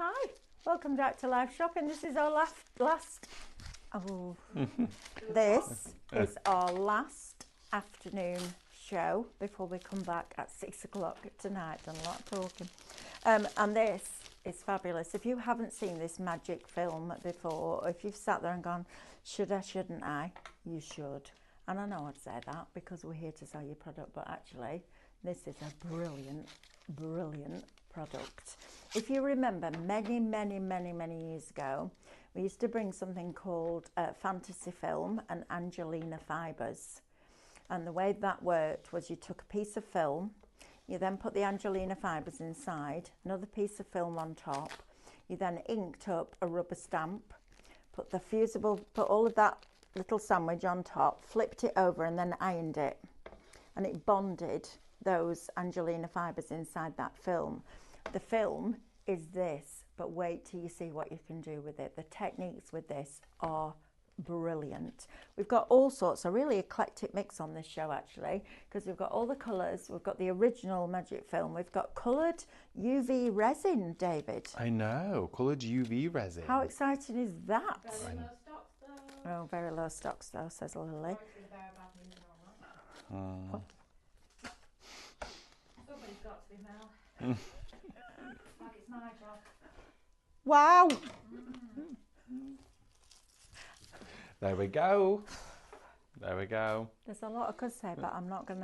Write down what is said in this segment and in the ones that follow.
Hi, welcome back to Live Shopping. This is our this is our last afternoon show before we come back at 6 o'clock tonight. Done a lot of talking. And this is fabulous. If you haven't seen this magic film before, or if you've sat there and gone, should I, shouldn't I? You should. And I know I'd say that because we're here to sell your product, but actually, this is a brilliant, brilliant product. If you remember, many years ago, we used to bring something called fantasy film and Angelina fibres. And the way that worked was you took a piece of film, you then put the Angelina fibres inside, another piece of film on top, you then inked up a rubber stamp, put the fusible, put all of that little sandwich on top, flipped it over and then ironed it. And it bonded those Angelina fibres inside that film. The film is this, but wait till you see what you can do with it. The techniques with this are brilliant. We've got all sorts, a really eclectic mix on this show actually, because we've got all the colours, we've got the original magic film, we've got coloured UV resin, David. I know, coloured UV resin. How exciting is that? Very low stocks though. Oh, very low stocks though, says Lily. What? Somebody's got to be Mel. Like it's my job. Wow! There we go. There we go. There's a lot I could say, but I'm not going.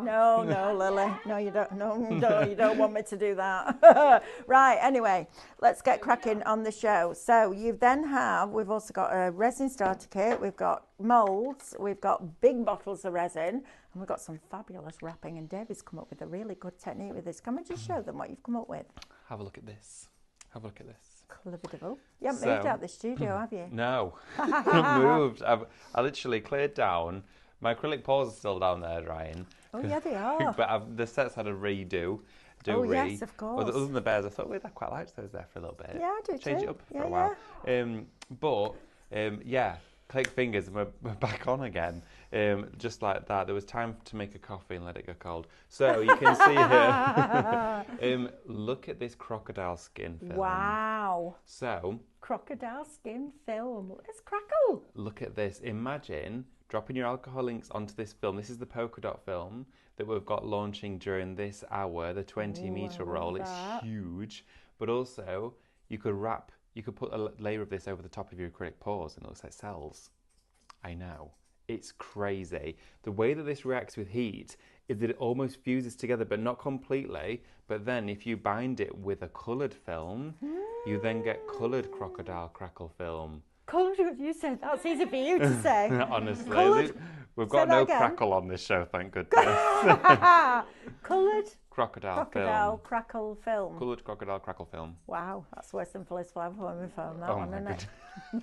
No, Lily. No, you don't. No, you don't want me to do that. Right. Anyway, let's get cracking on the show. So you then have. We've also got a resin starter kit. We've got moulds. We've got big bottles of resin, and we've got some fabulous wrapping. And David's come up with a really good technique with this. Can we just show them what you've come up with? Have a look at this. Have a look at this. Clever. You haven't moved out the studio, have you? No, I've moved. I literally cleared down. My acrylic pours are still down there drying. Oh yeah, they are. But the set's had a redo. Yes, of course. Other than the bears, I thought, wait, I quite liked those there for a little bit. Yeah, I do Change too. it up for a while. Yeah. Click fingers and we're back on again. Just like that. There was time to make a coffee and let it go cold. So you can see here. Look at this crocodile skin film. Wow. So. Crocodile skin film. Let's crackle. Look at this. Imagine dropping your alcohol inks onto this film. This is the polka dot film that we've got launching during this hour. The 20-meter roll. It's huge. But also, you could put a layer of this over the top of your acrylic pours and it looks like cells. I know. It's crazy. The way that this reacts with heat is that it almost fuses together, but not completely. But then if you bind it with a coloured film, you then get coloured crocodile crackle film. Coloured, you said that's easy for you to say. Honestly, we've got no crackle on this show, thank goodness. Coloured crocodile crackle film. Coloured crocodile crackle film. Wow, that's worse than Phyllis Flower on my phone, that one, isn't it?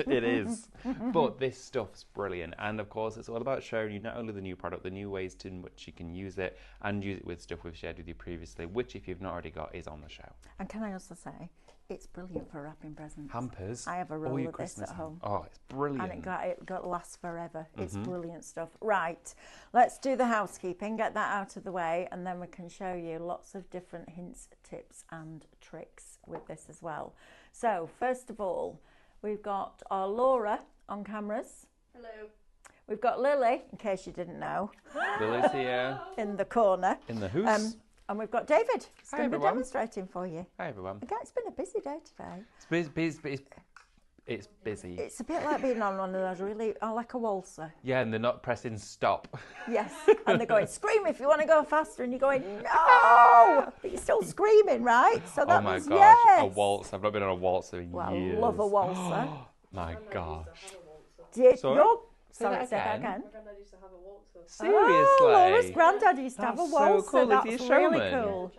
It is. But this stuff's brilliant. And of course, it's all about showing you not only the new product, the new ways in which you can use it and use it with stuff we've shared with you previously, which if you've not already got is on the show. And can I also say, it's brilliant for wrapping presents. Hampers. I have a roll of this at home. Oh, it's brilliant. And it got lasts forever. It's brilliant stuff. Right, let's do the housekeeping, get that out of the way, and then we can show you lots of different hints, tips and tricks with this as well. So, first of all, we've got our Laura on cameras. Hello. We've got Lily, in case you didn't know. Lily's here. In the corner. In the house. And we've got David. He's Hi, going to be everyone. demonstrating for you. Hi, everyone. Again, it's been a busy day today. It's busy. It's busy. It's a bit like being on one of those really, like a waltzer. Yeah, and they're not pressing stop. Yes, and they're going, scream if you want to go faster, and you're going, no! But you're still screaming, right? So that Oh my means gosh, yes. a waltz. I've not been on a waltzer in years. I love a waltzer. My gosh. Sorry, say that again. My granddad used to have a waltzer. Seriously? Oh, Laura's granddad used to have a That's so waltzer. cool. Is That's he a really showman? cool.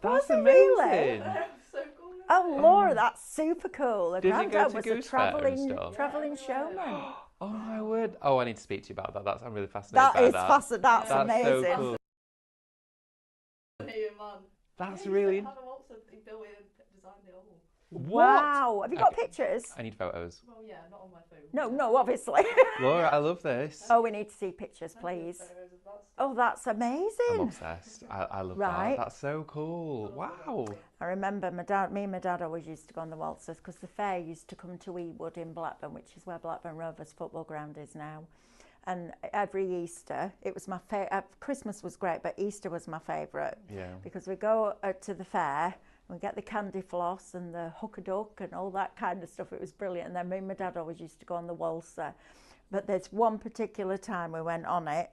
That's Was he amazing. really? So cool. Oh, Laura, that's super cool. Her Did he go granddad to was a Goose Fair and travelling stuff? showman. Oh my word. Oh, I need to speak to you about that. I'm really fascinated That is by fascinating. That's That's amazing. so cool. That's really... He had a waltzer. He built it and designed it all. What? Wow. Have you got pictures? I need photos. Well, yeah, not on my phone. No, obviously. Laura, I love this. Oh, we need to see pictures, please. Photos of that Oh, that's I'm amazing. obsessed. I love Right. that. That's so cool. Wow. I remember me and my dad always used to go on the waltzers because the fair used to come to Ewood in Blackburn, which is where Blackburn Rovers football ground is now. And every Easter, it was my favourite. Christmas was great, but Easter was my favourite. Yeah. Because we go to the fair, we get the candy floss and the hook-a-duck and all that kind of stuff. It was brilliant. And then me and my dad always used to go on the waltzer. But there's one particular time we went on it,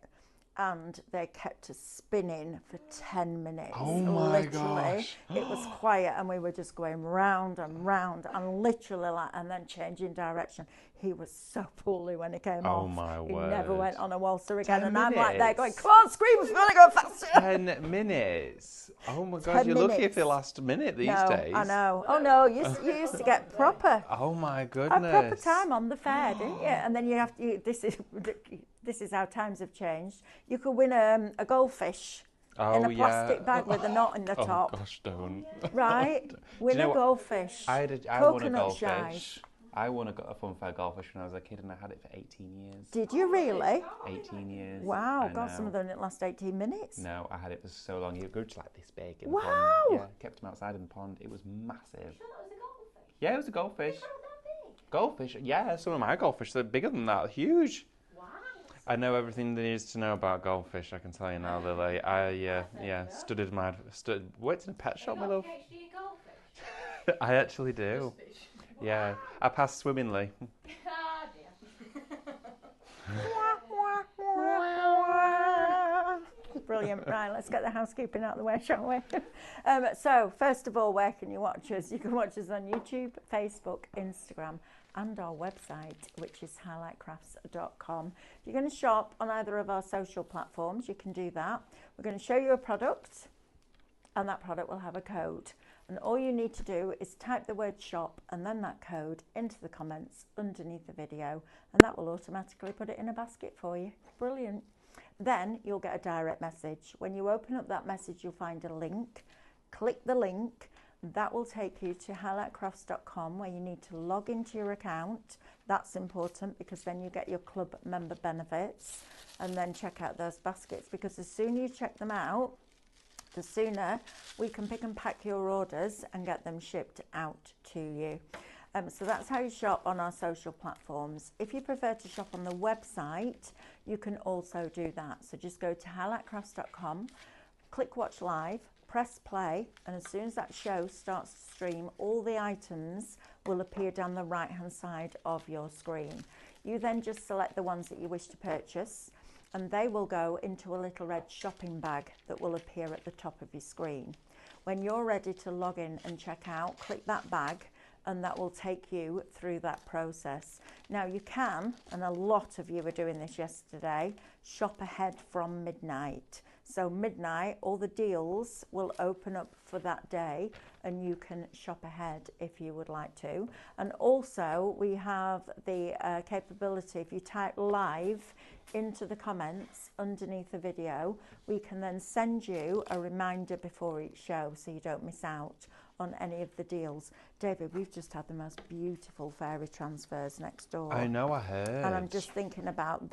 and they kept us spinning for 10 minutes. Oh my literally. gosh. It was quiet and we were just going round and round and literally like, and then changing direction. He was so poorly when he came off. Oh my He word. never went on a waltzer again. 10 And I'm like there going, minutes? come on, scream, we're going to go faster. 10 minutes. Oh my God, 10 you're lucky if minutes. they last a minute these No, days. I know. Oh no, you used to get proper. Oh my A goodness. proper time on the fair, didn't you? And then you have to. This is how times have changed. You could win a goldfish in a plastic bag with a knot in the top. Oh gosh, don't. Right? Win you know a what? goldfish. I won a Coconut goldfish. shies. I won a funfair goldfish when I was a kid, and I had it for 18 years. Did you really? 18 years. Wow, I God, some know. of them didn't last 18 minutes. No, I had it for so long. It grew to like this big in the Wow. pond. Yeah, kept them outside in the pond. It was massive. Sure, that was a goldfish. Yeah, it was a goldfish. How that big? Goldfish, yeah, some of my goldfish, they're bigger than that, huge. Wow. I know everything there is to know about goldfish, I can tell you now, Lily. I worked in a pet shop, my love. PhD in goldfish. I actually do. Yeah, I passed swimmingly. Ah, dear. Brilliant. Right, let's get the housekeeping out of the way, shall we? So, first of all, where can you watch us? You can watch us on YouTube, Facebook, Instagram, and our website, which is highlightcrafts.com. If you're going to shop on either of our social platforms, you can do that. We're going to show you a product, and that product will have a code. And all you need to do is type the word shop and then that code into the comments underneath the video, and that will automatically put it in a basket for you. Brilliant. Then you'll get a direct message. When you open up that message, you'll find a link. Click the link. That will take you to highlightcrafts.com, where you need to log into your account. That's important because then you get your club member benefits, and then check out those baskets, because the sooner you check them out, the sooner we can pick and pack your orders and get them shipped out to you. So that's how you shop on our social platforms. If you prefer to shop on the website, you can also do that. So just go to highlightcrafts.com, click watch live, press play, and as soon as that show starts to stream, all the items will appear down the right hand side of your screen. You then just select the ones that you wish to purchase, and they will go into a little red shopping bag that will appear at the top of your screen. When you're ready to log in and check out, click that bag, and that will take you through that process. Now you can, and a lot of you were doing this yesterday, shop ahead from midnight. So midnight, all the deals will open up for that day, and you can shop ahead if you would like to. And also we have the capability, if you type live into the comments underneath the video, we can then send you a reminder before each show so you don't miss out on any of the deals. David, we've just had the most beautiful fairy transfers next door. I know, I heard. And I'm just thinking about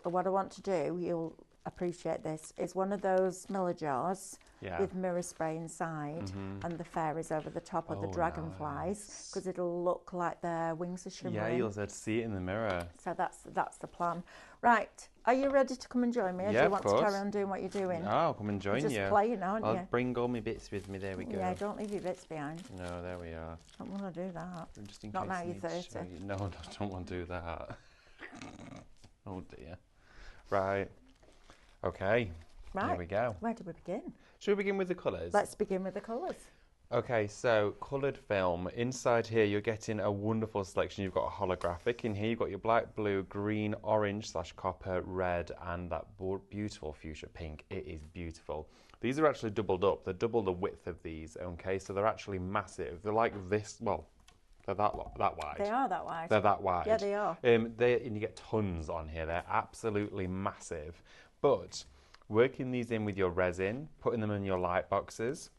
what I want to do, you'll appreciate this, is one of those Miller jars with mirror spray inside, and the fairies over the top of the dragonflies, because it'll look like their wings are shimmering. Yeah, you'll be able to see it in the mirror. So that's the plan. Right, are you ready to come and join me? Or do you want to carry on doing what you're doing? No, I'll come and join you. Just playing, aren't I'll you? bring all my bits with me. There we go. Yeah, don't leave your bits behind. No, there we are. Don't want to do that. Just in Not case now I you're need to 30. show you. No, I don't want to do that. Oh dear. Right. Okay. Right. Here we go. Where do we begin? Should we begin with the colours? Let's begin with the colours. Okay, so coloured film. Inside here, you're getting a wonderful selection. You've got a holographic. In here, you've got your black, blue, green, orange / copper, red, and that beautiful fuchsia pink. It is beautiful. These are actually doubled up. They're double the width of these, okay? So they're actually massive. They're like this, well, they're that wide. They are that wide. They're that wide. Yeah, they are. And you get tons on here. They're absolutely massive. But working these in with your resin, putting them in your light boxes,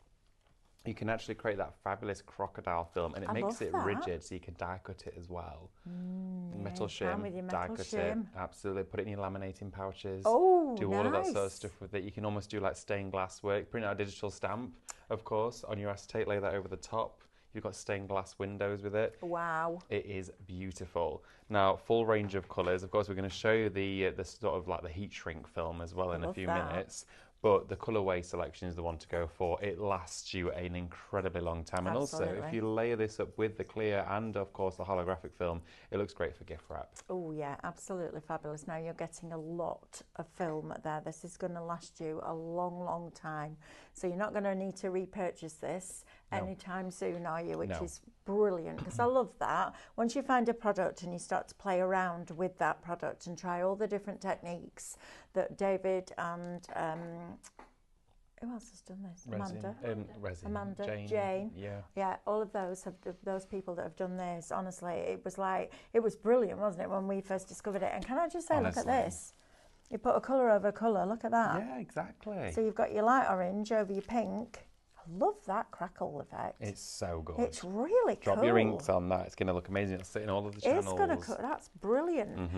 you can actually create that fabulous crocodile film, and it I makes love it that. rigid, so you can die cut it as well. Metal you can shim, with your die metal cut shim. it, absolutely. Put it in your laminating pouches. Oh, Do all of that sort of nice. stuff with it. You can almost do like stained glass work. Print out a digital stamp, of course, on your acetate. Lay that over the top. You've got stained glass windows with it. Wow. It is beautiful. Now, full range of colours. Of course, we're going to show you the sort of like the heat shrink film as well in a love few that. minutes. But the colourway selection is the one to go for. It lasts you an incredibly long time. And also, Absolutely. if you layer this up with the clear and, of course, the holographic film, it looks great for gift wrap. Oh yeah, absolutely fabulous. Now you're getting a lot of film there. This is going to last you a long, long time. So you're not going to need to repurchase this anytime soon, are you? Which is brilliant, because I love that. Once you find a product and you start to play around with that product and try all the different techniques that David and who else has done this? Resin. Amanda, Jane. Yeah, all of those people that have done this. Honestly, it was brilliant, wasn't it, when we first discovered it? And can I just say, look at this. You put a colour over colour. Look at that. Yeah, exactly. So you've got your light orange over your pink. I love that crackle effect. It's so good. It's really cool. Drop your inks on that. It's going to look amazing. It'll sit in all of the channels. It's going to that's brilliant.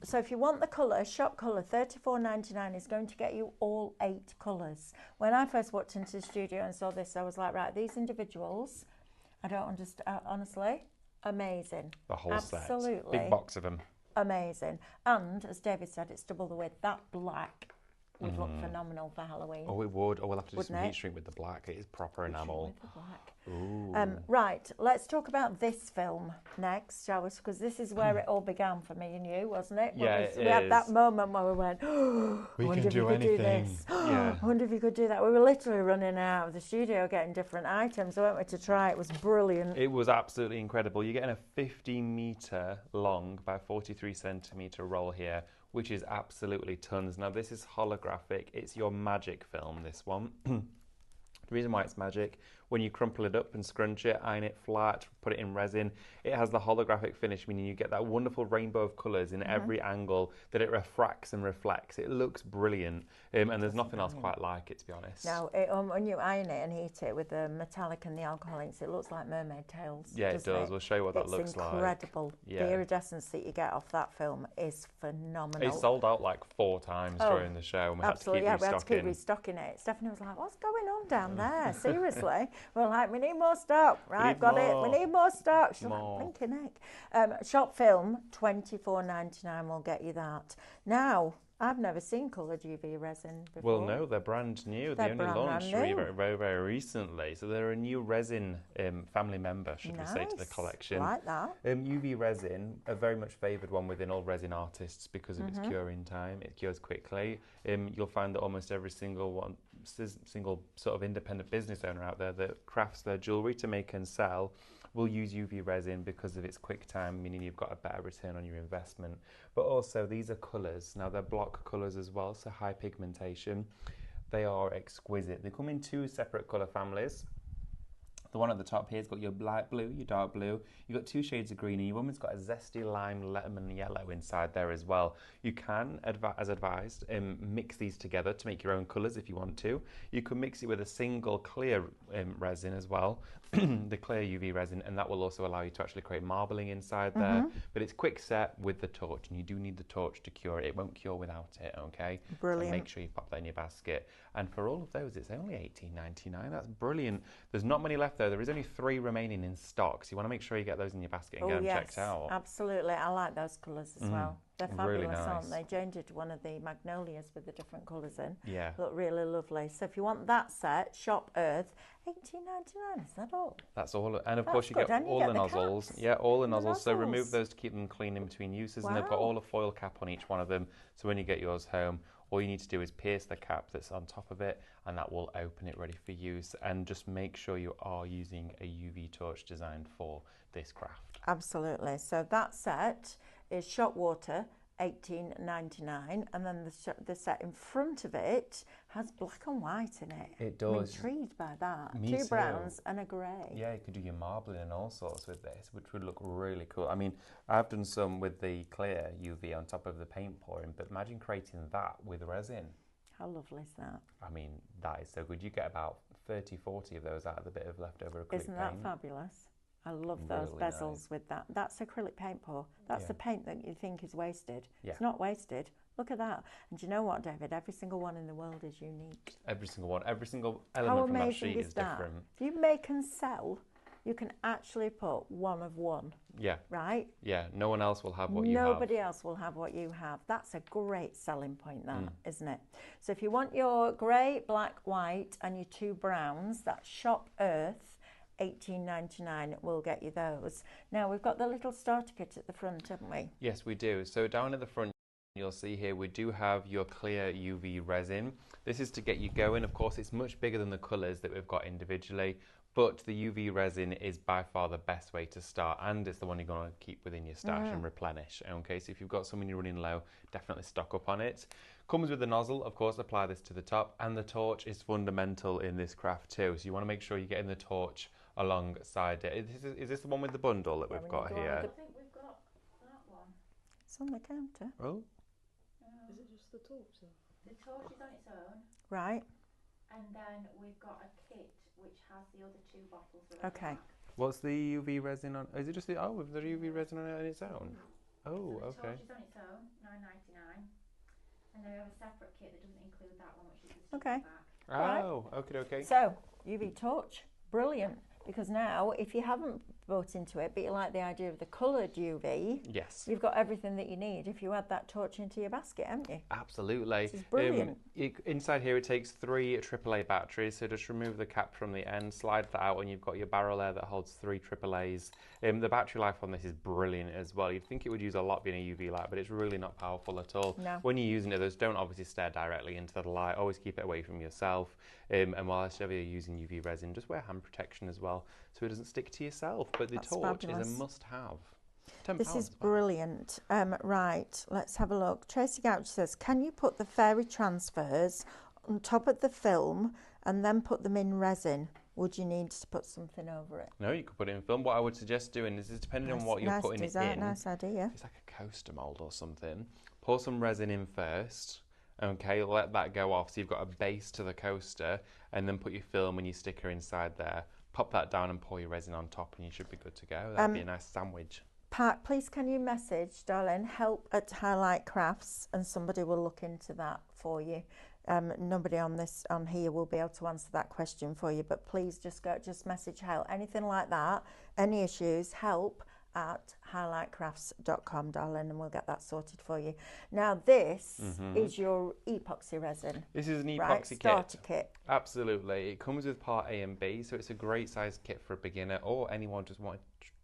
So if you want the colour, shop colour, $34.99 is going to get you all 8 colours. When I first walked into the studio and saw this, I was like, right, these individuals, I don't understand, honestly, amazing. The whole set. Absolutely. Big box of them. Amazing. And as David said, it's double the width. That black would look phenomenal for Halloween. Oh, it would. Oh, we'll have to do Wouldn't some it? heat shrink with the black. It is proper enamel. With the black. Ooh. Right, let's talk about this film next, shall we? Because this is where it all began for me and you, wasn't it? Yeah, we had that moment where we went, We I wonder can if do you could do anything. this. Yeah. I wonder if you could do that. We were literally running out of the studio getting different items, weren't we, to try. It was brilliant. It was absolutely incredible. You're getting a 50-metre long by 43-centimetre roll here, which is absolutely tons. Now, this is holographic. It's your magic film, this one. The reason why it's magic, when you crumple it up and scrunch it, iron it flat, put it in resin, it has the holographic finish, meaning you get that wonderful rainbow of colours in every angle that it refracts and reflects. It looks brilliant, and there's nothing else quite like it, to be honest. Now, when you iron it and heat it with the metallic and the alcohol inks, it looks like mermaid tails. Yeah, it does. We'll show you what that looks like. It's incredible. Yeah. The iridescence that you get off that film is phenomenal. It sold out like 4 times during the show, and we had to keep restocking. We had to keep restocking it. Stephanie was like, what's going on down there? Seriously? We're like, we need more stock. Right, got it. We need more stock. She's like, blinking heck. Shop film, $24.99 will get you that. Now, I've never seen coloured UV resin before. Well, no, they're brand new. They only launched very, very recently. So they're a new resin family member, should we say, to the collection. Like that. UV resin, a very much favoured one within all resin artists because of its curing time. It cures quickly. You'll find that almost every single sort of independent business owner out there that crafts their jewellery to make and sell will use UV resin because of its quick time, meaning you've got a better return on your investment. But also, these are colours. Now, they're block colours as well, so high pigmentation. They are exquisite. They come in 2 separate colour families. The one at the top here has got your light blue, your dark blue. You've got 2 shades of green, and your woman's got a zesty lime lemon yellow inside there as well. You can, as advised, mix these together to make your own colours if you want to. You can mix it with a single clear resin as well, the clear UV resin, and that will also allow you to actually create marbling inside there. But it's quick set with the torch, and you do need the torch to cure it. It won't cure without it, okay? Brilliant. So make sure you pop that in your basket. And for all of those, it's only $18.99. That's brilliant. There's not many left though. There is only 3 remaining in stock, so you want to make sure you get those in your basket and get them checked out. Absolutely. I like those colours as well. They're fabulous, really nice. aren't they? Jane did one of the magnolias with the different colours in. Yeah. Look really lovely. So if you want that set, shop Earth, $18.99. Is that all? That's all. And of course, you get all the nozzles. Yeah, all the nozzles. So remove those to keep them clean in between uses. And they've got all a foil cap on each one of them. So when you get yours home, all you need to do is pierce the cap that's on top of it, and that will open it ready for use. And just make sure you are using a UV torch designed for this craft. Absolutely. So that set is Shot Water, $18.99, and then the set in front of it has black and white in it. It does. I'm intrigued by that. Me 2 too. browns and a grey. Yeah, you could do your marbling and all sorts with this, which would look really cool. I mean, I've done some with the clear UV on top of the paint pouring, but imagine creating that with resin. How lovely is that? I mean, that is so good. You get about 30, 40 of those out of the bit of leftover acrylic Isn't that paint. fabulous? I love those Really bezels nice. with that. That's acrylic paint pour. That's Yeah. the paint that you think is wasted. Yeah. It's not wasted. Look at that. And do you know what, David? Every single one in the world is unique. Every single one, every single How element from that amazing sheet is is that? different. If you make and sell, you can actually put one of one, Yeah, right? yeah. No one else will have what you have. Nobody else will have what you have. That's a great selling point, that, isn't it? So if you want your grey, black, white and your 2 browns, that's Shop Earth, $18.99, we'll get you those. Now we've got the little starter kit at the front, haven't we? Yes, we do. So down at the front, you'll see here we do have your clear UV resin. This is to get you going. Of course, it's much bigger than the colours that we've got individually, but the UV resin is by far the best way to start, and it's the one you're going to keep within your stash and replenish. Okay, so if you've got something you're running low, definitely stock up on it. Comes with the nozzle, of course, apply this to the top, and the torch is fundamental in this craft too. So you want to make sure you're getting the torch alongside it. Is this the one with the bundle that we've got here? I think we've got that one. It's on the counter. Oh, Is it just the torch though? The torch is on its own, Right, and then we've got a kit which has the other 2 bottles. okay. what's the UV resin on? Is it just the with the UV resin on it on its own? Oh, So the okay. torch is on its own, $9.99, and then we have a separate kit that doesn't include that one, which is the sticker Okay. pack. Right. Oh, okay, okay. So, UV torch, brilliant. Because now, if you haven't bought into it, but you like the idea of the coloured UV, Yes. you've got everything that you need if you add that torch into your basket, haven't you? Absolutely. This is brilliant. Inside here it takes 3 AAA batteries, so just remove the cap from the end, slide that out, and you've got your barrel there that holds 3 AAAs. The battery life on this is brilliant as well. You'd think it would use a lot being a UV light, but it's really not powerful at all. No. When you're using it, those don't obviously stare directly into the light. Always keep it away from yourself. And whilst you're using UV resin, just wear hand protection as well, so it doesn't stick to yourself. But the That's torch fabulous. is a must-have. £10 This is as well. brilliant. Right, let's have a look. Tracy Gouch says, can you put the fairy transfers on top of the film and then put them in resin? Would you need to put something over it? No, you could put it in film. What I would suggest doing is depending on what you're nice putting design, it in. Nice idea. It's like a coaster mold or something. Pour some resin in first. Okay, let that go off so you've got a base to the coaster, and then put your film and your sticker inside there. Pop that down and pour your resin on top, and you should be good to go. That'd be a nice sandwich. Pat, please can you message, darling, help at Highlight Crafts, and somebody will look into that for you. Nobody on here will be able to answer that question for you, but please just message help. Anything like that, any issues, help at highlightcrafts.com, darling, and we'll get that sorted for you. Now this is your epoxy resin. This is an Right, epoxy starter kit. kit. Absolutely. It comes with part A and B, so it's a great size kit for a beginner or anyone just wanting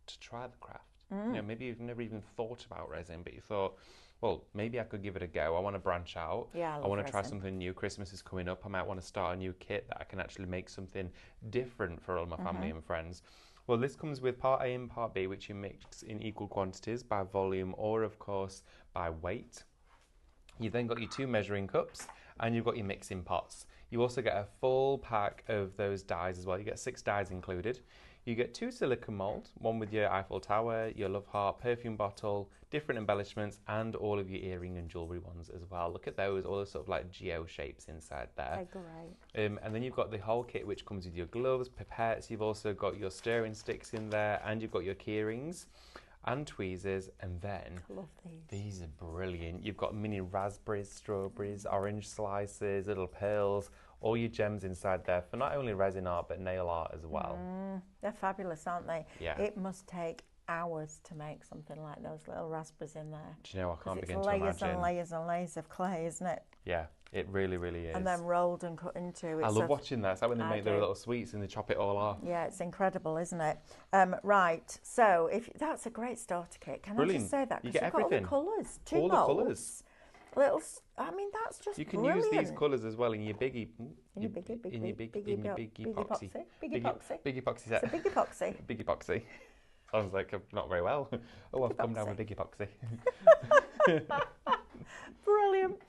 to try the craft. You know, maybe you've never even thought about resin, but you thought, well, maybe I could give it a go. I want to branch out. Yeah, I want to try resin. something new. Christmas is coming up. I might want to start a new kit that I can actually make something different for all my family and friends. Well, this comes with part A and part B, which you mix in equal quantities by volume or, of course, by weight. You've then got your 2 measuring cups and you've got your mixing pots. You also get a full pack of those dies as well. You get 6 dies included. You get 2 silicone molds, one with your Eiffel Tower, your Love Heart perfume bottle, different embellishments, and all of your earring and jewellery ones as well. Look at those, all the sort of like geo shapes inside there. They're great. And then you've got the whole kit, which comes with your gloves, pipettes. You've also got your stirring sticks in there, and you've got your key rings and tweezers. And then I love these. these are brilliant. You've got mini raspberries, strawberries, orange slices, little pearls, all your gems inside there for not only resin art but nail art as well. They're fabulous, aren't they? Yeah. It must take hours to make something like those little raspberries in there. Do you know, I can't It's begin to layers imagine. and layers and layers of clay, isn't it? Yeah, it really, really is. And then rolled and cut into. I love watching that. It's like when they I make their do. little sweets and they chop it all off. Yeah, it's incredible, isn't it? Right, so if that's a great starter kit. Can I Brilliant. just say that? You 'Cause get you've got everything. all the colours, 2 All the molds, colours. I mean, that's just You can brilliant. use these colours as well in your biggie, In your big epoxy. Big epoxy. Big epoxy It's set. a big epoxy. Big epoxy. Sounds like not very well. Oh, I've come down with big epoxy. Brilliant.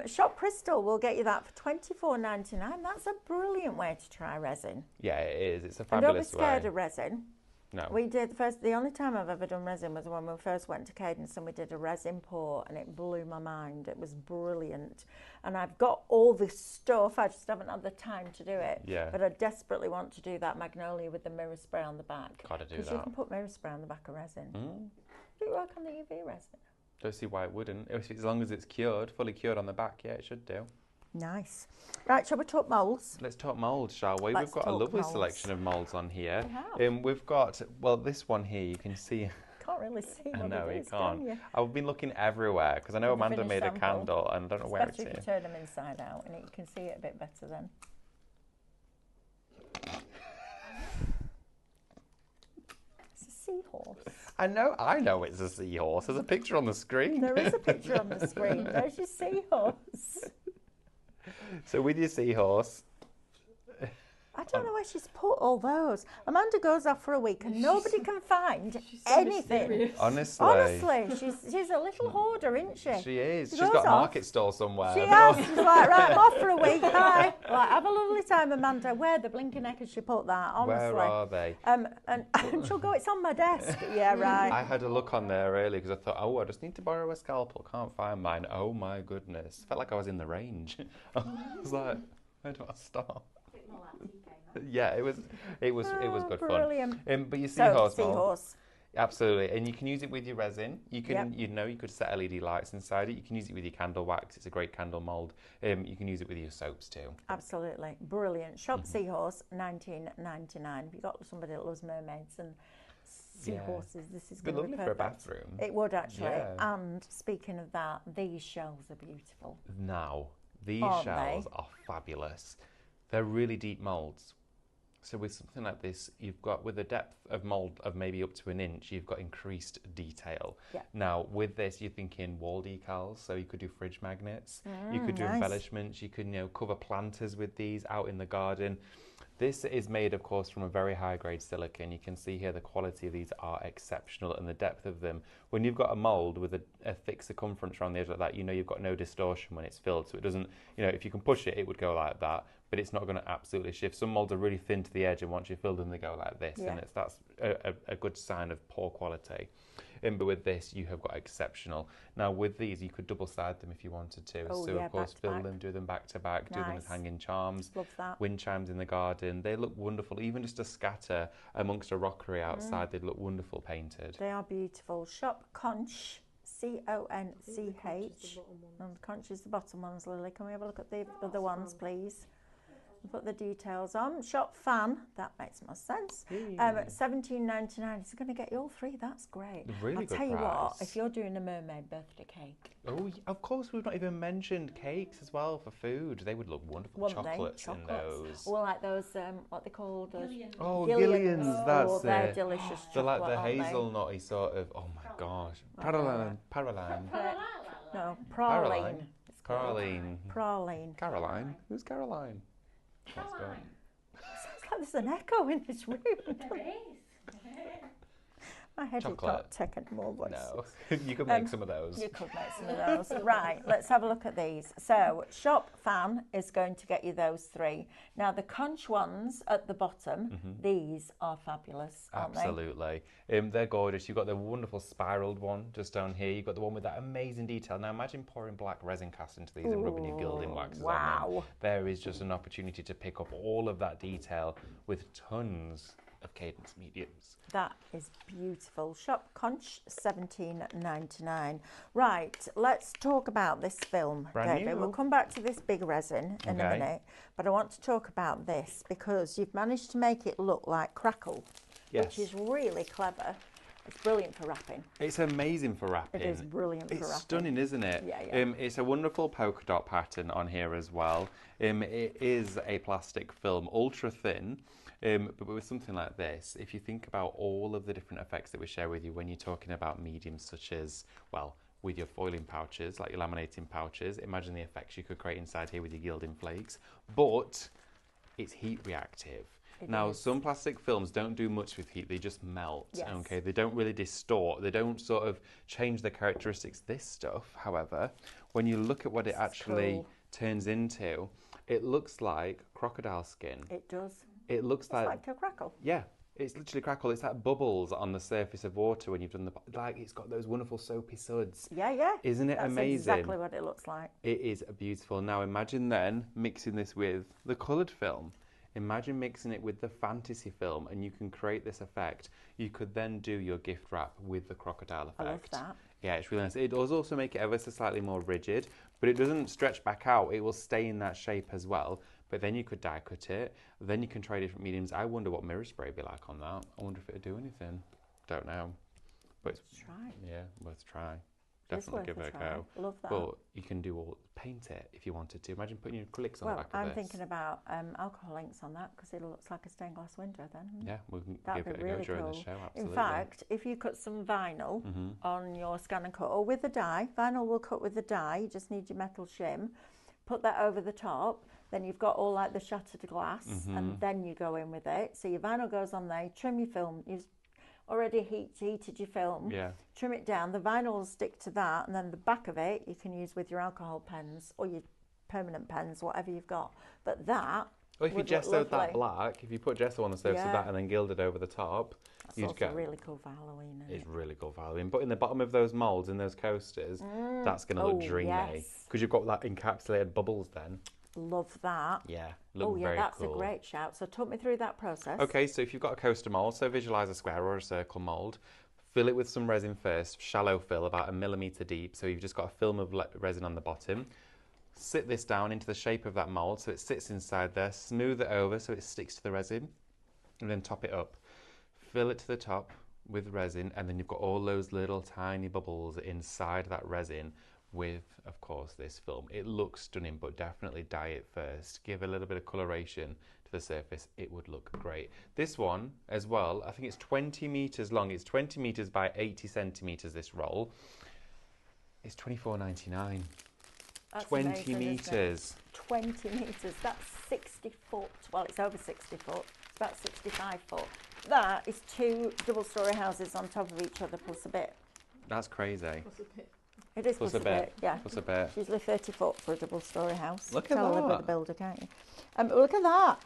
Shop Crystal will get you that for $24.99. That's a brilliant way to try resin. Yeah, it is. It's a And don't be fabulous scared way. of resin. No. We did the only time I've ever done resin was when we first went to Cadence and we did a resin pour, and it blew my mind. It was brilliant. And I've got all the stuff, I just haven't had the time to do it. Yeah. But I desperately want to do that magnolia with the mirror spray on the back. Gotta do Because you that. can put mirror spray on the back of resin. Mm. Do it work on the UV resin? Don't see why it wouldn't. As long as it's cured, fully cured on the back, yeah, it should do. Nice. Right, shall we talk moulds? Let's talk moulds, shall we? Let's We've got a talk lovely moulds. selection of moulds on here. We have. We've got, well, this one here, you can see. Can't really see I what know, it you is, can't. can you? I've been looking everywhere because I know With the Amanda finished made a sample. candle and I don't know It's where better it's if you here. turn them inside out and you can see it a bit better then. It's a seahorse. I know it's a seahorse. There's a picture on the screen. There is a picture on the screen. There's your seahorse. So with your seahorse, I don't know where she's put all those. Amanda goes off for a week and nobody can find She's so anything. mysterious. honestly. Honestly, she's a little hoarder, isn't she? She is. She She's goes got a off. market stall somewhere. She has. She's like, right, I'm off for a week. Bye. Like, have a lovely time, Amanda. Where the blinking heck has she put that? Honestly. Where are they? And she'll go, it's on my desk. Yeah, right. I had a look on there earlier because I thought, oh, I just need to borrow a scalpel. Can't find mine. Oh my goodness. Felt like I was in the range. I was like, where do I start? Bit more like TK, man. Yeah, it was good Brilliant. fun. But you So, seahorse mold. seahorse. Absolutely, and you can use it with your resin. You can, Yep. you could set LED lights inside it. You can use it with your candle wax. It's a great candle mold. You can use it with your soaps too. Absolutely. Brilliant. Shop Mm-hmm. Seahorse, $19.99. If you've got somebody that loves mermaids and seahorses, this is It'd be going to be lovely for a perfect. bathroom. It would actually. Yeah. And speaking of that, these shells are beautiful. Now, these Aren't shells they? are fabulous. They're really deep molds. So with something like this, you've got, with a depth of mould of maybe up to an inch, you've got increased detail. Yeah. Now, with this, you're thinking wall decals, so you could do fridge magnets, you could do nice. embellishments, you could, cover planters with these out in the garden. This is made, of course, from a very high-grade silicon. You can see here the quality of these are exceptional and the depth of them. When you've got a mould with a thick circumference around the edge like that, you've got no distortion when it's filled. So it doesn't, if you can push it, it would go like that, but it's not going to absolutely shift. Some moulds are really thin to the edge, and once you fill them, they go like this, Yeah. and that's a good sign of poor quality. But with this, you have got exceptional. Now, with these, you could double-side them if you wanted to. Oh, so, yeah, of course, back to fill back. them, do them back to back, do them as Nice. hanging charms. Love that. Wind chimes in the garden. They look wonderful. Even just a scatter amongst a rockery outside, they'd look wonderful painted. They are beautiful. Shop Conch, C-O-N-C-H. The bottom one. And Conch is the bottom ones, Lily. Can we have a look at the other ones, please? We'll put the details on. Shop Fan, that makes more sense. $17.99. It's going to get you all three. That's great. Really I'll good tell you what, price. if you're doing a mermaid birthday cake, Oh, of course, we've not even mentioned cakes as well for food. They would look wonderful. wouldn't they? Chocolates in those. Or like those, what they call those. Gillian. Oh, Gillians. Gillians, Oh, that's they're it. delicious They're like chocolate, the aren't they? hazelnutty sort of, oh my gosh. Oh, Praline. No, praline. Caroline. It's called. Caroline. Praline. Caroline? Who's Caroline? That's good. Caroline. Sounds like there's an echo in this room. There is. My head Chocolate. has got taken more voices. No, you could make some of those. You could make some of those. Right, let's have a look at these. So, Shop Fan is going to get you those three. Now, the conch ones at the bottom, these are fabulous, aren't Absolutely. They're gorgeous. You've got the wonderful spiraled one just down here. You've got the one with that amazing detail. Now imagine pouring black resin cast into these and rubbing your gilding waxes on them. wow. There is just an opportunity to pick up all of that detail with tons of Cadence mediums. they? That is beautiful. Shop Conch, $17.99. Right, let's talk about this film, Brand David. new. We'll come back to this big resin in a Okay. minute, but I want to talk about this because you've managed to make it look like crackle, Yes. which is really clever. It's brilliant for wrapping. It's amazing for wrapping. It is brilliant for It's wrapping. stunning, isn't it? Yeah, yeah. It's a wonderful polka dot pattern on here as well. It is a plastic film, ultra thin. But with something like this, if you think about all of the different effects that we share with you when you're talking about mediums such as, well, with your foiling pouches, like your laminating pouches, imagine the effects you could create inside here with your gilding flakes. But it's heat reactive. Now, is. some plastic films don't do much with heat, they just melt, Yes. okay? They don't really distort, they don't sort of change the characteristics. This stuff, however, when you look at what it actually cool. turns into, it looks like crocodile skin. It does. It looks It's like, like a crackle. yeah, It's literally crackle. It's like bubbles on the surface of water when you've done it's got those wonderful soapy suds. Yeah. Isn't it That's amazing? exactly what it looks like. It is beautiful. Now imagine then mixing this with the coloured film. Imagine mixing it with the fantasy film and you can create this effect. You could then do your gift wrap with the crocodile effect. I love that. Yeah, it's really nice. It does also make it ever so slightly more rigid, but it doesn't stretch back out. It will stay in that shape as well. But then you could die cut it. Then you can try different mediums. I wonder what mirror spray would be like on that. I wonder if it would do anything. Don't know. But Let's try. Yeah, worth a try. It's Definitely worth give a it a try. go. Love that. But you can paint it if you wanted to. Imagine putting your acrylics on the back of I'm this. thinking about alcohol inks on that because it looks like a stained glass window then. Yeah, we can That'd give it be a go really during cool. the show, absolutely. In fact, if you cut some vinyl on your scan and cut, or with the die, vinyl will cut with the die, you just need your metal shim, put that over the top, then you've got all like the shattered glass, and then you go in with it. So your vinyl goes on there, you trim your film, you've already heated your film, trim it down, the vinyl will stick to that, and then the back of it you can use with your alcohol pens or your permanent pens, whatever you've got. But that Or if you would look gessoed that lovely. black, if you put gesso on the surface of that and then gilded over the top, That's you'd also get... really cool for Halloween, isn't It's it? really cool for Halloween. But in the bottom of those moulds, in those coasters, that's going to look dreamy. Yes. Because you've got that encapsulated bubbles then. Love that. Yeah, look yeah, very that's cool. a great shout. So talk me through that process. Okay, so if you've got a coaster mould, so visualise a square or a circle mould, fill it with some resin first, shallow fill, about 1 millimetre deep, so you've just got a film of resin on the bottom. Sit this down into the shape of that mould, so it sits inside there, smooth it over so it sticks to the resin, and then top it up. Fill it to the top with resin, and then you've got all those little tiny bubbles inside that resin with, of course, this film. It looks stunning, but definitely dye it first. Give a little bit of coloration to the surface. It would look great. This one as well, I think it's 20 metres long. It's 20 metres by 80 centimetres, this roll. It's $24.99. That's 20 amazing, isn't it? metres. 20 metres, that's 60 foot. Well, it's over 60 foot. It's about 65 foot. That is 2 double-storey houses on top of each other plus a bit. That's crazy. Plus a bit. It is Plus plus a bit. Yeah. Plus a bit. It's usually 30 foot for a double-storey house. Look at Tell that. with the builder, can't you? Look at that.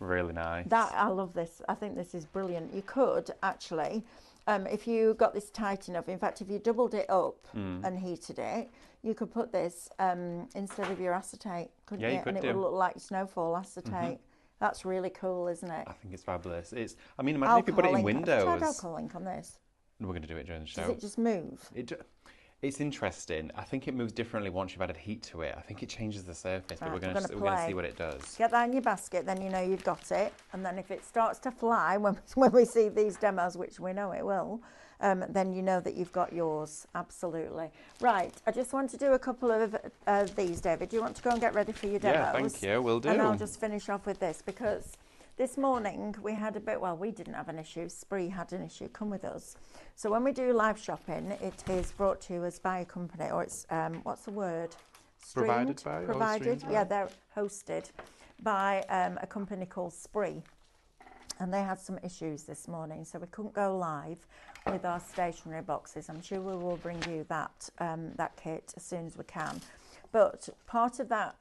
Really nice. I love this. I think this is brilliant. You could actually, if you got this tight enough, in fact, if you doubled it up and heated it, you could put this instead of your acetate, couldn't Yeah, you? you could and it do. would look like snowfall acetate. That's really cool, isn't it? I think it's fabulous. I mean, imagine if you put it in Have you tried windows. alcohol ink on this? We're going to do it during the show. Does it just move? It's interesting. I think it moves differently once you've added heat to it. I think it changes the surface, but Right, we're going we're to gonna see what it does. Get that in your basket, then you know you've got it. And then if it starts to fly, when we see these demos, which we know it will, then you know that you've got yours. Absolutely. Right, I just want to do a couple of these, David. Do you want to go and get ready for your demos? Yeah, thank you. Will do. And I'll just finish off with this because this morning we had we didn't have an issue. Spree had an issue. Come with us. So when we do live shopping, it is brought to us by a company, or it's, what's the word? Provided by? Or Provided, streamed yeah, by? they're hosted by a company called Spree. And they had some issues this morning, so we couldn't go live with our stationery boxes. I'm sure we will bring you that kit as soon as we can. But part of that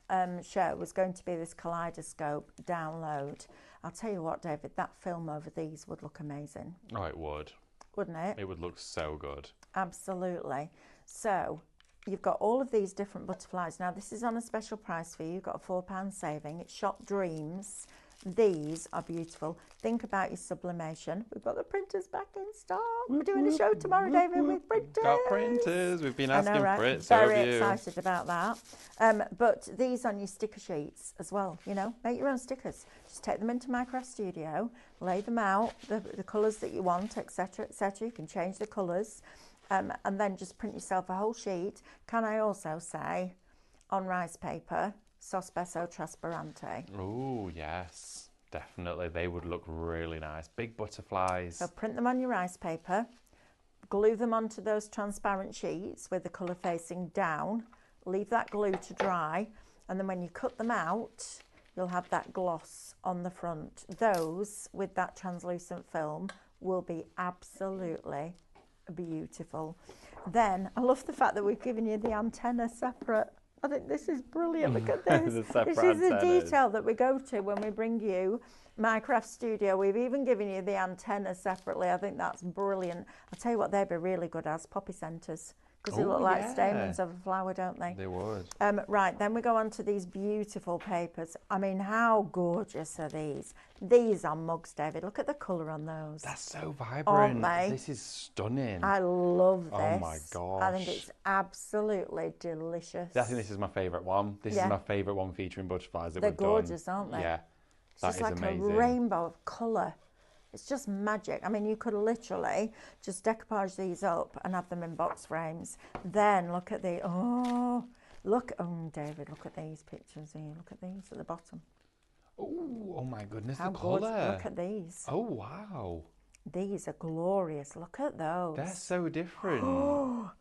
show was going to be this kaleidoscope download. I'll tell you what, David, that film over these would look amazing. Oh, it would. Wouldn't it? It would look so good. Absolutely. So you've got all of these different butterflies. Now, this is on a special price for you. You've got a £4 saving. It's Shop Dreams. These are beautiful. Think about your sublimation. We've got the printers back in stock. We're doing a show tomorrow, David, with printers. Got printers. We've been asking right? for it. So Very have you. excited about that. But these on your sticker sheets as well. You know, make your own stickers. Just take them into Micro Studio, lay them out, the colours that you want, etc., etc. You can change the colours, and then just print yourself a whole sheet. Can I also say, on rice paper, Sospeso Trasparente. Oh, yes. Definitely. They would look really nice. Big butterflies. So print them on your rice paper, glue them onto those transparent sheets with the colour facing down, leave that glue to dry, and then when you cut them out, you'll have that gloss on the front. Those, with that translucent film, will be absolutely beautiful. Then, I love the fact that we've given you the antenna separate. I think this is brilliant. Look at this. The This separate is the antennas. detail that we go to when we bring you My Craft Studio. We've even given you the antennas separately. I think that's brilliant. I'll tell you what they'd be really good as poppy centres, because they Oh, look like yeah. stamens of a flower, don't they? They would. Right, then we go on to these beautiful papers. I mean, how gorgeous are these? These are mugs, David. Look at the colour on those. That's so vibrant. they? This is stunning. I love this. Oh my I think gosh. it's absolutely delicious. I think this is my favourite one. This is Yeah. my favourite one featuring butterflies that They're we've done. gorgeous, aren't they? Yeah, It's that just is like amazing. a rainbow of colour. It's just magic. I mean, you could literally just decoupage these up and have them in box frames. Then look at the, oh, David, look at these pictures here. Look at these at the bottom. Oh my goodness, How the gorgeous. colour. Look at these. Oh wow. These are glorious. Look at those. They're so different.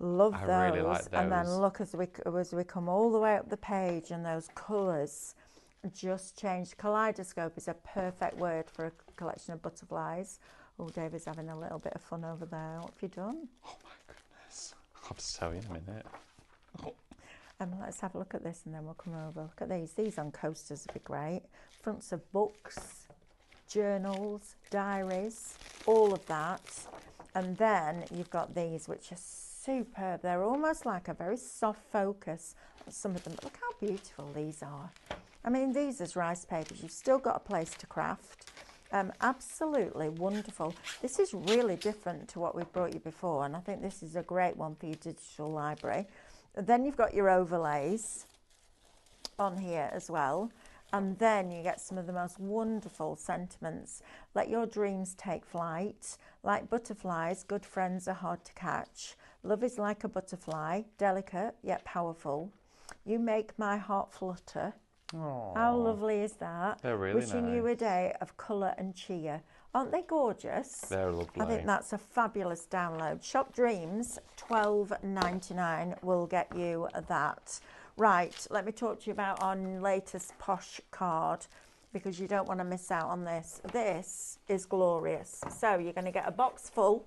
Love I those. really like And then those. look as we come all the way up the page, and those colours just changed. Kaleidoscope is a perfect word for a collection of butterflies. Oh, David's having a little bit of fun over there. What have you done? Oh my goodness. I'll just tell you in a minute. Let's have a look at this and then we'll come over. Look at these. These on coasters would be great. Fronts of books, journals, diaries, all of that. And then you've got these, which are superb. They're almost like a very soft focus on some of them. But look how beautiful these are. I mean, these as rice papers. You've still got a place to craft. Absolutely wonderful. This is really different to what we've brought you before, and I think this is a great one for your digital library. Then you've got your overlays on here as well, and then you get some of the most wonderful sentiments. Let your dreams take flight. Like butterflies, good friends are hard to catch. Love is like a butterfly, delicate yet powerful. You make my heart flutter. Aww. How lovely is that? They're really Wishing you a nice. day of colour and cheer. Aren't they gorgeous? They're lovely. I think that's a fabulous download. Shop Dreams, $12.99 will get you that. Right, let me talk to you about our latest posh card, because you don't want to miss out on this. This is glorious. So you're going to get a box full.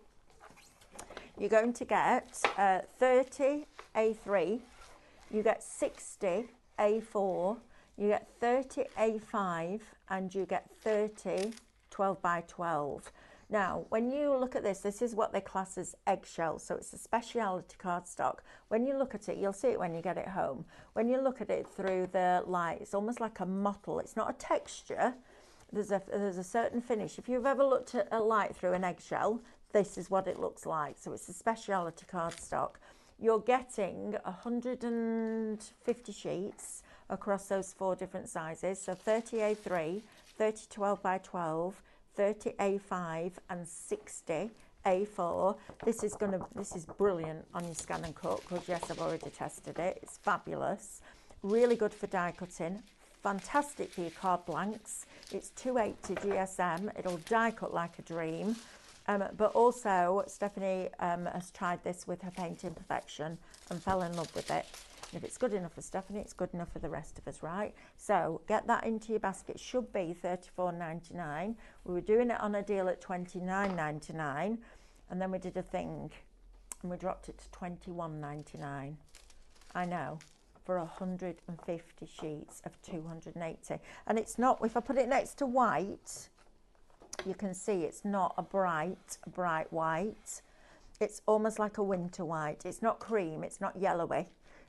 You're going to get 30 A3. You get 60 A4. You get 30 A5, and you get 30 12 by 12. Now, when you look at this, this is what they class as eggshell, so it's a speciality cardstock. When you look at it, you'll see it when you get it home. When you look at it through the light, it's almost like a mottle. It's not a texture. There's a certain finish. If you've ever looked at a light through an eggshell, this is what it looks like. So it's a speciality cardstock. You're getting 150 sheets across those 4 different sizes. So 30 A3, 30 12 by 12, 30 A5 and 60 A4. This is brilliant on your scan and cut, because yes, I've already tested it. It's fabulous. Really good for die cutting. Fantastic for your card blanks. It's 280 GSM. It'll die cut like a dream. But also, Stephanie has tried this with her painting perfection and fell in love with it. If it's good enough for Stephanie, it's good enough for the rest of us, right? So get that into your basket. It should be $34.99. We were doing it on a deal at $29.99, and then we did a thing and we dropped it to $21.99. I know, for 150 sheets of 280. And it's not, if I put it next to white, you can see it's not a bright white. It's almost like a winter white. It's not cream, it's not yellowy,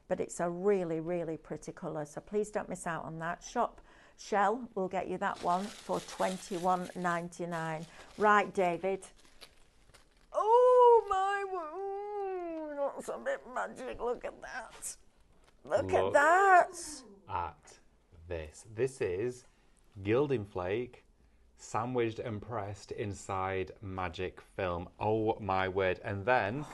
but it's a really, really pretty colour. So please don't miss out on that. Shop Shell will get you that one for $21.99. Right, David. Oh my, that's a bit magic. Look at that. Look at that. At this. This is gilding flake sandwiched and pressed inside magic film. Oh my word. And then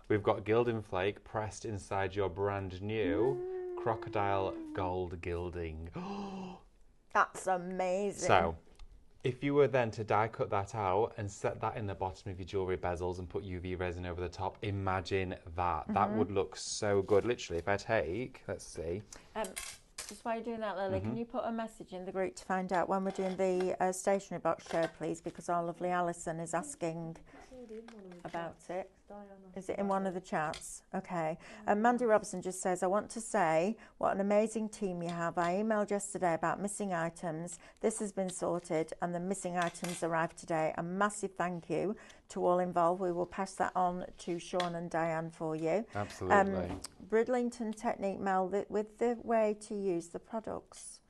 we've got gilding flake pressed inside your brand new crocodile gold gilding. That's amazing. So if you were then to die cut that out and set that in the bottom of your jewellery bezels and put UV resin over the top, imagine that. That would look so good. Literally, if I take, let's see. Just while you're doing that, Lily, can you put a message in the group to find out when we're doing the stationery box show, please? Because our lovely Alison is asking about it. Diana. Is it in one of the chats? Okay. Mandy Robertson just says, I want to say what an amazing team you have. I emailed yesterday about missing items. This has been sorted and the missing items arrived today. A massive thank you to all involved. We will pass that on to Sean and Diane for you. Absolutely. Bridlington technique, Mel, with the way to use the products.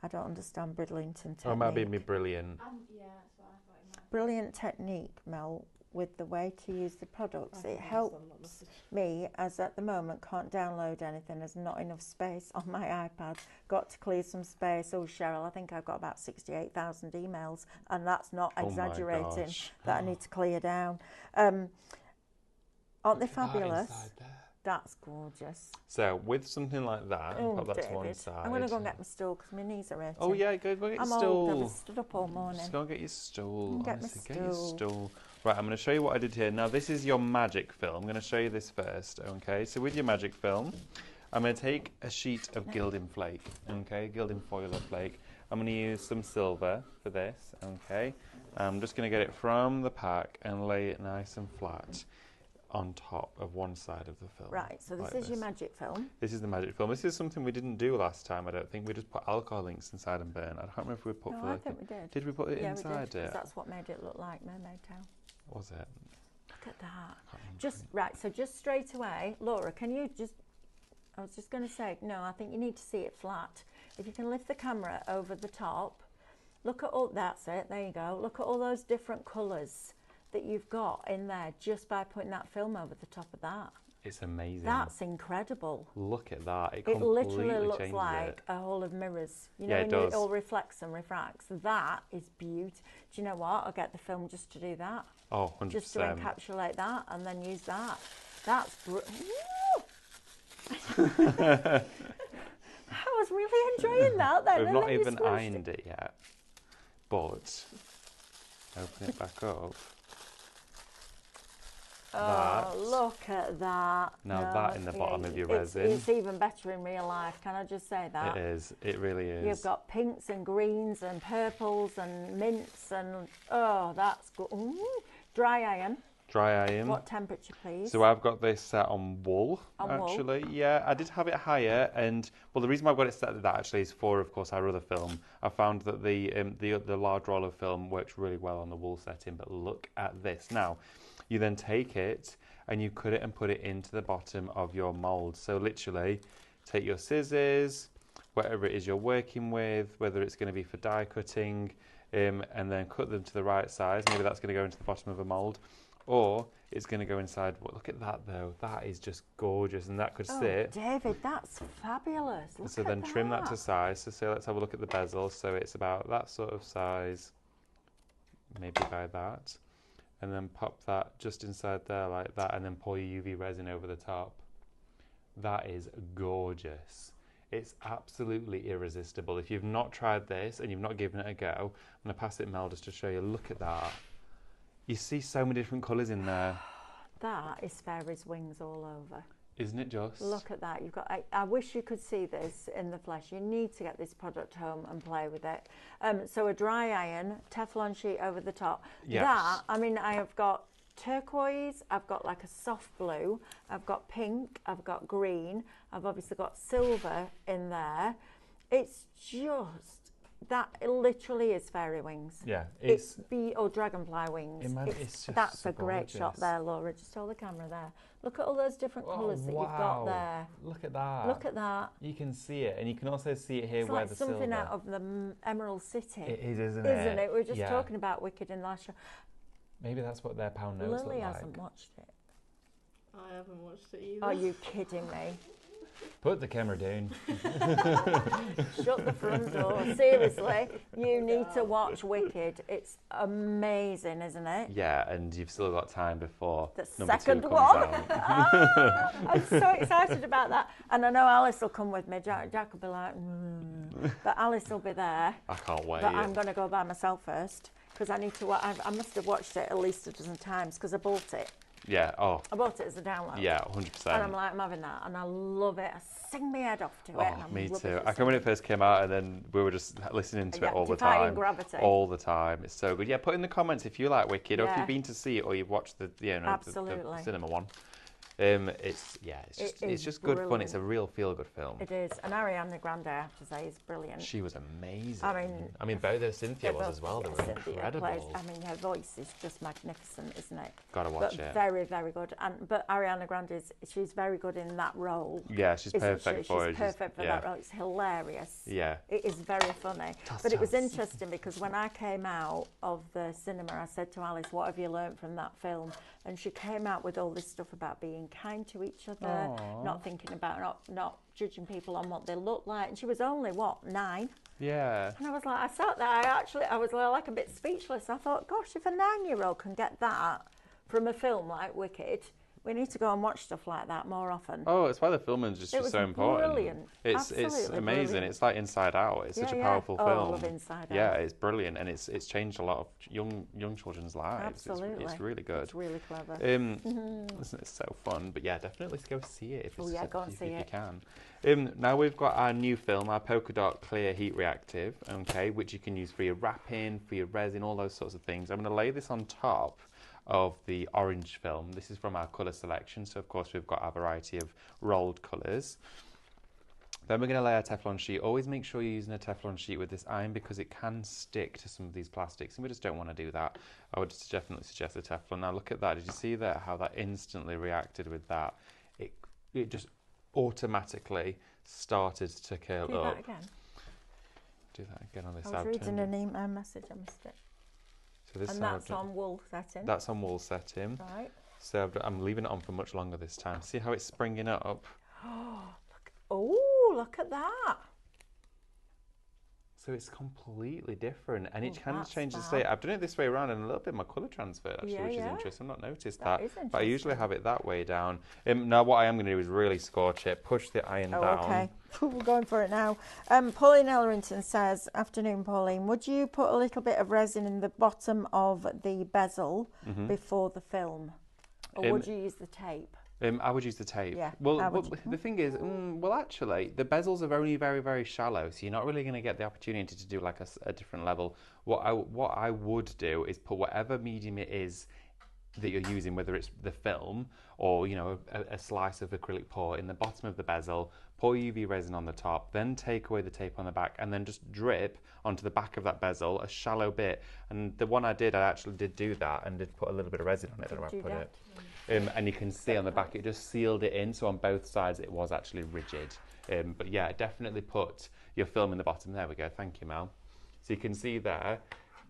I don't understand Bridlington technique. Oh, it might be me brilliant. Yeah, that's what I thought it might Brilliant technique, Mel, with the way to use the products. It helps me, as at the moment can't download anything. There's not enough space on my iPad. Got to clear some space. Oh, Cheryl, I think I've got about 68,000 emails, and that's not exaggerating, that I need to clear down. Aren't they fabulous? That's gorgeous. So with something like that, pop that to one David, side. I'm going to go and get my stool because my knees are hurting. Oh yeah, go get your I'm stool. old. I've stood up all morning. Just go and get your stool. Get my Honestly, get your stool. stool. Right, I'm going to show you what I did here. Now this is your magic film. I'm going to show you this first. Okay, so with your magic film, I'm going to take a sheet of gilding flake. Okay, gilding foil or flake. I'm going to use some silver for this. Okay, I'm just going to get it from the pack and lay it nice and flat on top of one side of the film. Right, so this like is your magic film. This is the magic film. This is something we didn't do last time, I don't think. We just put alcohol inks inside and burn. I can't remember if we put No, for I the... think we did. Did we put it Yeah, inside we did, it? that's what made it look like Mermaid Tail. Was it? Look at that. I can't remember. Just, right, so just straight away, Laura, can you just, I was just going to say, no, I think you need to see it flat. If you can lift the camera over the top, look at all, that's it, there you go. Look at all those different colours that you've got in there just by putting that film over the top of that. It's amazing. That's incredible. Look at that. It It completely literally looks changes like it. a hall of mirrors. You Yeah, know, it when does. it all reflects and refracts. That is beautiful. Do you know what? I'll get the film just to do that. Oh, 100%. Just to encapsulate that and then use that. That's I was really enjoying that then. We've and not then you even squished ironed it yet. But, open it back up. Oh, look at that. Now No, that in the bottom of your it's, resin. It's even better in real life, can I just say that? It is. It really is. You've got pinks and greens and purples and mints and, oh, that's good. Ooh, dry iron. Dry iron. What temperature, please? So I've got this set on wool, On wool? actually. Yeah, I did have it higher, and well, the reason why I've got it set at that actually is for, of course, our other film. I found that the large roll of film works really well on the wool setting. But look at this. Now, you then take it and you cut it and put it into the bottom of your mold. So literally, take your scissors, whatever it is you're working with, whether it's going to be for die cutting, and then cut them to the right size. Maybe that's going to go into the bottom of a mold. Or it's going to go inside. Well, look at that though. That is just gorgeous, and that could sit. David, that's fabulous. Look So at then trim that to size. So say let's have a look at the bezel. So it's about that sort of size, maybe by that, and then pop that just inside there like that, and then pour your UV resin over the top. That is gorgeous. It's absolutely irresistible. If you've not tried this and you've not given it a go, I'm going to pass it Mel just to show you. Look at that. You see so many different colours in there. That is fairy's wings all over. Isn't it just? Look at that. You've got. I wish you could see this in the flesh. You need to get this product home and play with it. So a dry iron, Teflon sheet over the top. Yes. That, I mean, I have got turquoise, I've got like a soft blue, I've got pink, I've got green, I've obviously got silver in there. It's just, that it literally is fairy wings. Yeah, Or dragonfly wings. It's just That's so a great shot gorgeous. there, Laura. Just hold the camera there. Look at all those different colours that you've got there. Look at that. Look at that. You can see it, and you can also see it here It's where like the something silver. out of the Emerald City. It is, isn't Isn't it? We were just Yeah. talking about Wicked in the last show. Maybe that's what their pound notes Lily look like. hasn't watched it. I haven't watched it either. Are you kidding me? Put the camera down. Shut the front door. Seriously, you need to watch Wicked. It's amazing, isn't it? Yeah, and you've still got time before The number second 2 comes one. out. I'm so excited about that. And I know Alice will come with me. Jack will be like, but Alice will be there. I can't wait. But I'm going to go by myself first because I need to. I must have watched it at least a dozen times because I bought it. Yeah. Oh, I bought it as a download. yeah, 100%. And I'm like, I'm having that, and I love it. I sing my head off to it. And Oh, I'm me rubbish too. at I can when it singing. first came out, and then we were just listening to it all the Defying time. Gravity. All the time. It's so good. Yeah, put in the comments if you like Wicked, or if Yeah. you've been to see it, or you've watched the Absolutely. the cinema one. It's just good fun. It's a real feel-good film. It is. And Ariana Grande, I have to say, is brilliant. She was amazing. I mean, both Cynthia was as well. They were Cynthia incredible. her voice is just magnificent, isn't it? Gotta watch it. Very, very good. But Ariana Grande she's very good in that role. Yeah, she's perfect for it. She's perfect for that role. It's hilarious. Yeah. It is very funny. But it was interesting because when I came out of the cinema, I said to Alice, "What have you learnt from that film?" And she came out with all this stuff about being kind to each other, not thinking about, not judging people on what they look like. And she was only, 9? Yeah. And I was like, I sat there, I was like a bit speechless. I thought, gosh, if a 9-year-old can get that from a film like Wicked, we need to go and watch stuff like that more often. Oh, it's why the filming is just so important. Brilliant. It's amazing. Brilliant. It's like Inside Out. It's such a powerful film. I love Inside Out. Yeah, it's brilliant, and it's changed a lot of young children's lives. Absolutely. It's really good. It's really clever. Listen, it's so fun. But yeah, definitely go see it if you can. Now we've got our new film, our polka dot clear heat reactive, okay, which you can use for your wrapping, for your resin, all those sorts of things. I'm going to lay this on top of the orange film. This is from our colour selection, so of course we've got our variety of rolled colours. Then we're going to lay our Teflon sheet. Always make sure you're using a Teflon sheet with this iron because it can stick to some of these plastics, and we just don't want to do that. I would definitely suggest the Teflon. Now look at that. Did you see that? How that instantly reacted with that? It just automatically started to curl up. Do that again. Do that again on this I was reading an email message, I missed it. So this and that's on wool setting. That's on wool setting. Right. So I'm leaving it on for much longer this time. See how it's springing up? Look at that. So it's completely different, and it can change the state. I've done it this way around, and a little bit my colour transferred actually, which is interesting. I've not noticed that. But I usually have it that way down. Now what I am going to do is really scorch it, push the iron down. Okay, we're going for it now. Pauline Ellerington says, "Afternoon, Pauline. Would you put a little bit of resin in the bottom of the bezel before the film, or would you use the tape?" I would use the tape. Yeah, well, the thing is, actually, the bezels are only very, very shallow, so you're not really going to get the opportunity to do like a different level. What I would do is put whatever medium it is that you're using, whether it's the film or a slice of acrylic pour in the bottom of the bezel, pour UV resin on the top, then take away the tape on the back, and then just drip onto the back of that bezel a shallow bit. And the one I actually did do that and did put a little bit of resin on it. I don't know where I put it. And you can see on the back it just sealed it in, so on both sides it was actually rigid. But yeah, definitely put your film in the bottom. There we go, thank you, Mel. So you can see there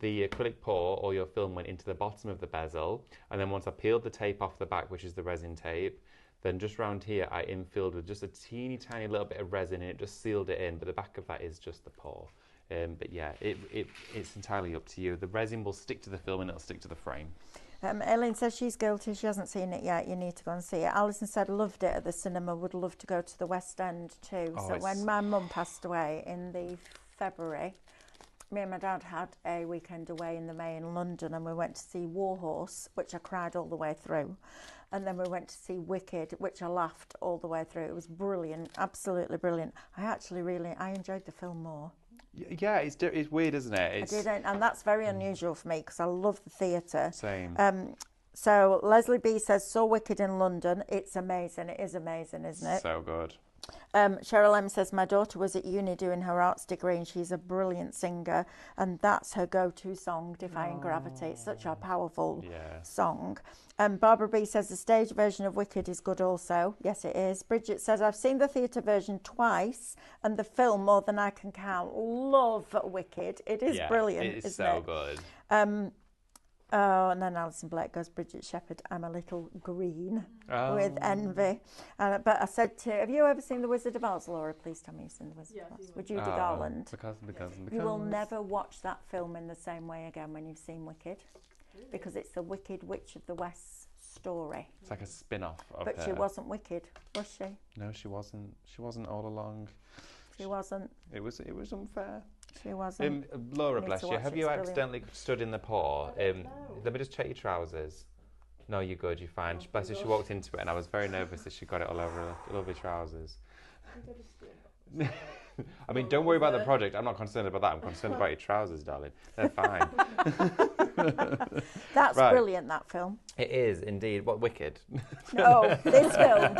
the acrylic pour or your film went into the bottom of the bezel, and then once I peeled the tape off the back, which is the resin tape, then just round here I infilled with just a teeny tiny little bit of resin, and it just sealed it in, but the back of that is just the pour. But yeah, it's entirely up to you. The resin will stick to the film and it'll stick to the frame. Elaine says she's guilty, she hasn't seen it yet, you need to go and see it. Alison said loved it at the cinema, would love to go to the West End too. So when my mum passed away in the February, me and my dad had a weekend away in the May in London, and we went to see Warhorse, which I cried all the way through. And then we went to see Wicked, which I laughed all the way through. It was brilliant, absolutely brilliant. I enjoyed the film more. Yeah, it's weird, isn't it? I didn't, and that's very unusual for me because I love the theatre. Same. So Leslie B says, saw Wicked in London. It's amazing. It is amazing, isn't it? So good. Cheryl M says, my daughter was at uni doing her arts degree and she's a brilliant singer, and that's her go-to song, Defying Gravity. It's such a powerful song. Barbara B says the stage version of Wicked is good also. Yes, it is. Bridget says, I've seen the theatre version twice and the film more than I can count. Love Wicked. It is brilliant, it's isn't so it? good. And then Alison Blake goes, Bridget Shepherd, I'm a little green with envy. But I said to, have you ever seen The Wizard of Oz, Laura? Please tell me you've seen The Wizard of Oz. With Judy Garland. Because. You will never watch that film in the same way again when you've seen Wicked. Really? Because it's the Wicked Witch of the West story. It's like a spin-off of But her. she wasn't wicked, was she? No, she wasn't. She wasn't all along. She wasn't. It was unfair. She wasn't. Laura, bless you. Have you accidentally stood in the pour? Let me just check your trousers. No, you're good, you're fine. Oh, Bless her, she walked into it and I was very nervous that she got it all over her lovely trousers. I think I just did. I mean, don't worry about the project. I'm not concerned about that. I'm concerned about your trousers, darling. They're fine. That's Right. brilliant, that film. It is indeed. What, Wicked? No, this film.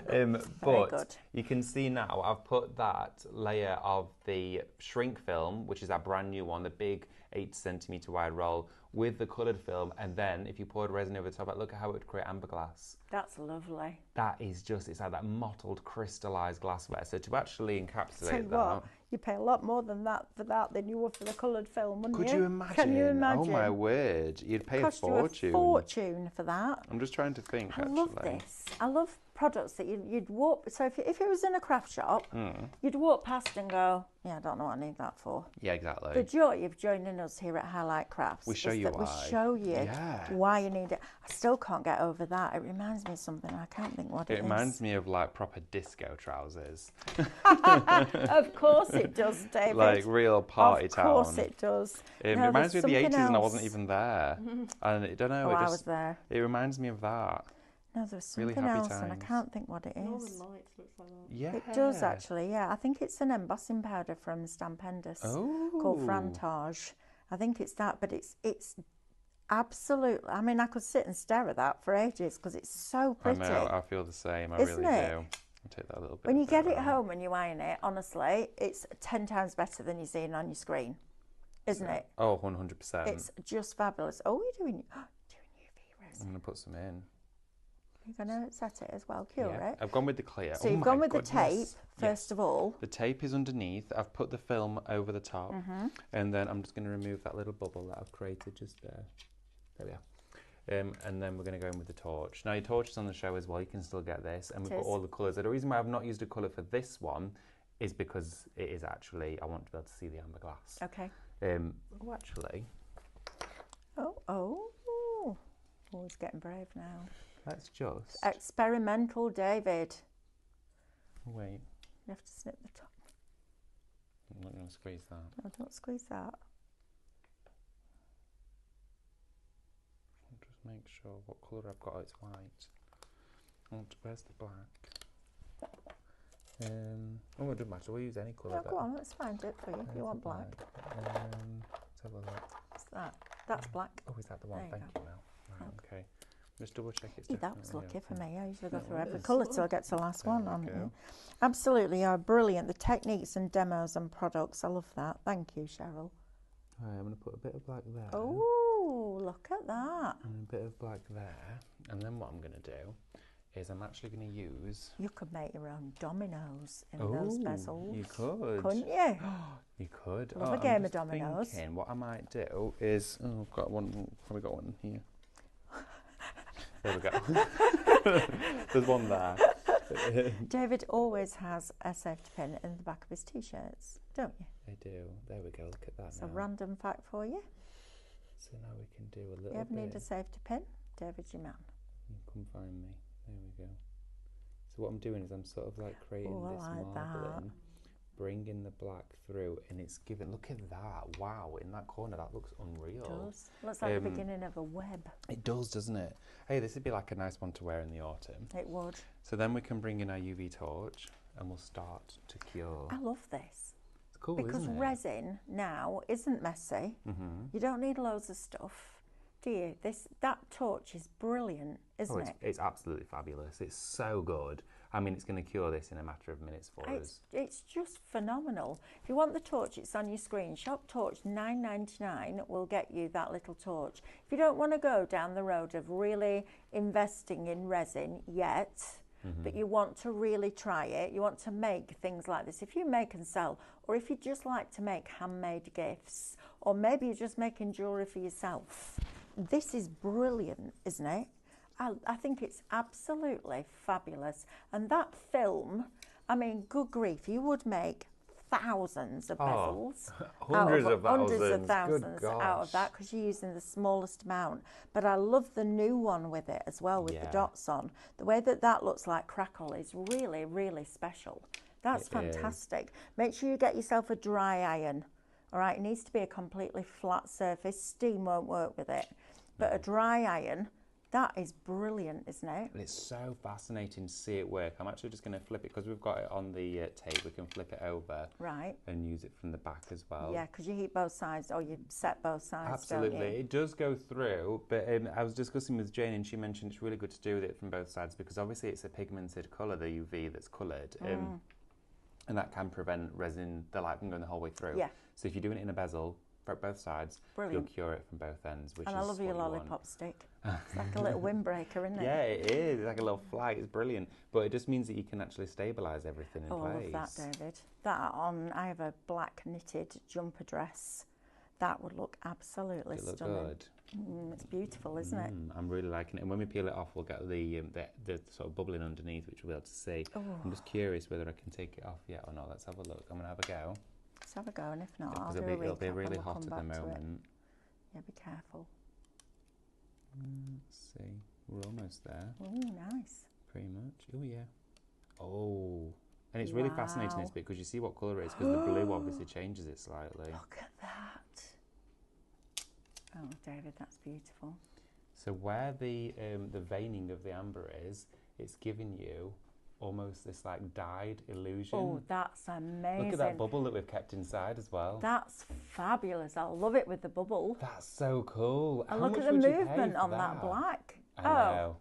Very But good. you can see now I've put that layer of the shrink film, which is our brand new one, the big 8 centimetre wide roll, with the coloured film, and then if you poured resin over the top, look at how it would create amber glass. That's lovely. That is just, it's like that mottled, crystallised glassware. So to actually encapsulate Tell you that. what, you pay a lot more than that for that than you would for the coloured film, wouldn't Could you? you imagine? Can you imagine? Oh my word, you'd pay a Cost fortune. you a fortune for that. I'm just trying to think. I actually. love this. I love products that you'd walk. So if it was in a craft shop, you'd walk past and go, "Yeah, I don't know what I need that for." Yeah, exactly. The joy of joining us here at Highlight Crafts We show is you that why. we show you Yeah. why you need it. I still can't get over that. It reminds me of something. I can't think what it is. It reminds me of like proper disco trousers, Of course it does, David. like real party town. Of course it does. It No, reminds me there's of the something 80s, and I wasn't else. even there. And I don't know. Oh, it I just, was there. It reminds me of that. No, there was Really something happy else, and I times. can't think what it Northern is. Lights looks like that. Yeah. It does actually, yeah. I think it's an embossing powder from Stampendous called Oh. Frantage. I think it's that, but it's absolutely. I mean, I could sit and stare at that for ages because it's so pretty. I know. I feel the same. I Isn't really it? do. I'll take that a little bit. When you get further it on. home and you iron it, honestly, it's 10 times better than you're seeing on your screen, isn't it? Oh, 100%. It's just fabulous. Oh, you're doing UV resin. I'm going to put some in. You're going to set it as well, cure Yeah. it. I've gone with the clear. So Oh you've my gone with goodness. the tape, first Yes. of all. The tape is underneath. I've put the film over the top. Mm-hmm. And then I'm just going to remove that little bubble that I've created just there. There we are. And then we're going to go in with the torch. Now your torch is on the show as well. You can still get this. And we've It got is. all the colours. The reason why I've not used a colour for this one is because it is actually, I want to be able to see the amber glass. Okay. Oh, actually, Oh, he's getting brave now. let's just... Experimental, David. Wait, You have to snip the top. I'm not going to squeeze that. No, don't squeeze that. I'll just make sure what colour I've got. It's white. Where's the black? Oh, it doesn't matter. We'll use any colour. No, go on, let's find it for you if you want black. Let's have a look. What's that? That's black. Oh, is that the one? There you Thank go. you, Mel. Right, okay. Just double check it's Yeah, that was definitely lucky for okay. me. I usually go No, through every it's colour not. till I get to the last There one. we On go. Absolutely, you are brilliant. The techniques and demos and products, I love that. Thank you, Cheryl. Right, I'm going to put a bit of black there. Oh, look at that. And a bit of black there. And then what I'm going to do is I'm actually going to use... You could make your own dominoes in those bezels. You could. Couldn't you? You could. Love a I'm game of just dominoes. Thinking what I might do is... Oh, I've got one. Probably got one here. There we go. There's one there. David always has a safety pin in the back of his t-shirts, don't you? I do. There we go. Look at that It's now. a random fact for you. So now we can do a If little you ever bit. need a safety pin, David's your man. You come find me. There we go. So what I'm doing is I'm sort of like creating Oh, I this like that. marbling, bringing the black through, and it's giving. Look at that! Wow, in that corner, that looks unreal. It does. Looks like the beginning of a web. It does, doesn't it? Hey, this would be like a nice one to wear in the autumn. It would. So then we can bring in our UV torch, and we'll start to cure. I love this. It's cool, Because isn't it? resin now isn't messy. Mm-hmm. You don't need loads of stuff, do you? That torch is brilliant, isn't it? It's absolutely fabulous. It's so good. I mean, it's going to cure this in a matter of minutes for us. It's just phenomenal. If you want the torch, it's on your screen. Shop Torch $9.99 will get you that little torch. If you don't want to go down the road of really investing in resin yet, but you want to really try it, you want to make things like this. If you make and sell, or if you just like to make handmade gifts, or maybe you're just making jewellery for yourself, this is brilliant, isn't it? I think it's absolutely fabulous. And that film, I mean, good grief, you would make thousands of bezels. Hundreds of Hundreds of thousands. thousands Good out of that because you're using the smallest amount. But I love the new one with it as well, with the Yeah. dots on. The way that looks like crackle is really, really special. That's It fantastic. Make sure you get yourself a dry iron. All right, it needs to be a completely flat surface. Steam won't work with it. But a dry iron That is brilliant, isn't it? And it's so fascinating to see it work. I'm actually just going to flip it, because we've got it on the tape, we can flip it over Right. and use it from the back as well. Yeah, because you heat both sides, or you set both sides, Absolutely. don't you? It does go through, but I was discussing with Jane, and she mentioned it's really good to do with it from both sides, because obviously it's a pigmented colour, the UV that's coloured, and that can prevent resin, the light from going the whole way through. Yeah. So if you're doing it in a bezel, for both sides, Brilliant. you'll cure it from both ends, which And is I love your what you want. lollipop stick. It's like a little windbreaker, isn't it? Yeah, it is. It's like a little flight. It's brilliant. But it just means that you can actually stabilise everything in place. I love that, David. That on, I have a black knitted jumper dress. That would look absolutely Does it look stunning. good? It's beautiful, isn't it? I'm really liking it. And when we peel it off, we'll get the sort of bubbling underneath, which we'll be able to see. Oh. I'm just curious whether I can take it off yet or not. Let's have a look. I'm going to have a go. Let's have a go, and if not, I'll Because do a it'll be recap really and we'll hot come at the back to it. moment. Yeah, be careful. Let's see. We're almost there. Oh, nice. Pretty much. Oh, yeah. Oh. And it's really fascinating this Wow. bit, because you see what colour it is, because the blue obviously changes it slightly. Look at that. Oh, David, that's beautiful. So where the veining of the amber is, it's giving you almost this like dyed illusion. Oh, that's amazing. Look at that bubble that we've kept inside as well. That's fabulous. I love it with the bubble. That's so cool. And How look much at the would you pay movement for on that black. I know.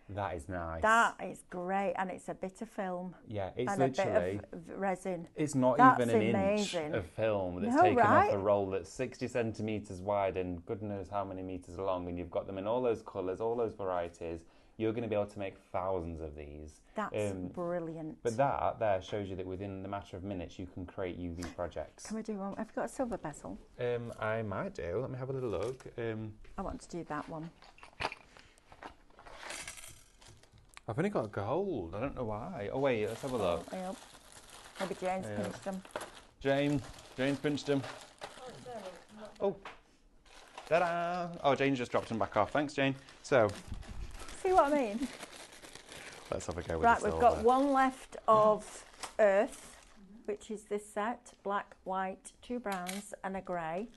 That is nice. That is great. And it's a bit of film. Yeah, it's and literally. a bit of resin. It's not That's even an amazing. inch of film that's No, taken off right? a roll that's 60 centimetres wide and good knows how many metres long, and you've got them in all those colours, all those varieties. You're going to be able to make thousands of these. That's brilliant. But that there shows you that within the matter of minutes you can create UV projects. Can we do one? Have you got a silver bezel? I might do. Let me have a little look. I want to do that one. I've only got gold. I don't know why. Oh wait, let's have a look. Yep. Maybe Jane's pinched them. Jane's pinched them. Oh, ta-da! Oh, Jane's just dropped them back off. Thanks, Jane. So, See what I mean? let's have a go with Right, the we've got silver. one left of earth, which is this set, black, white, 2 browns and a grey.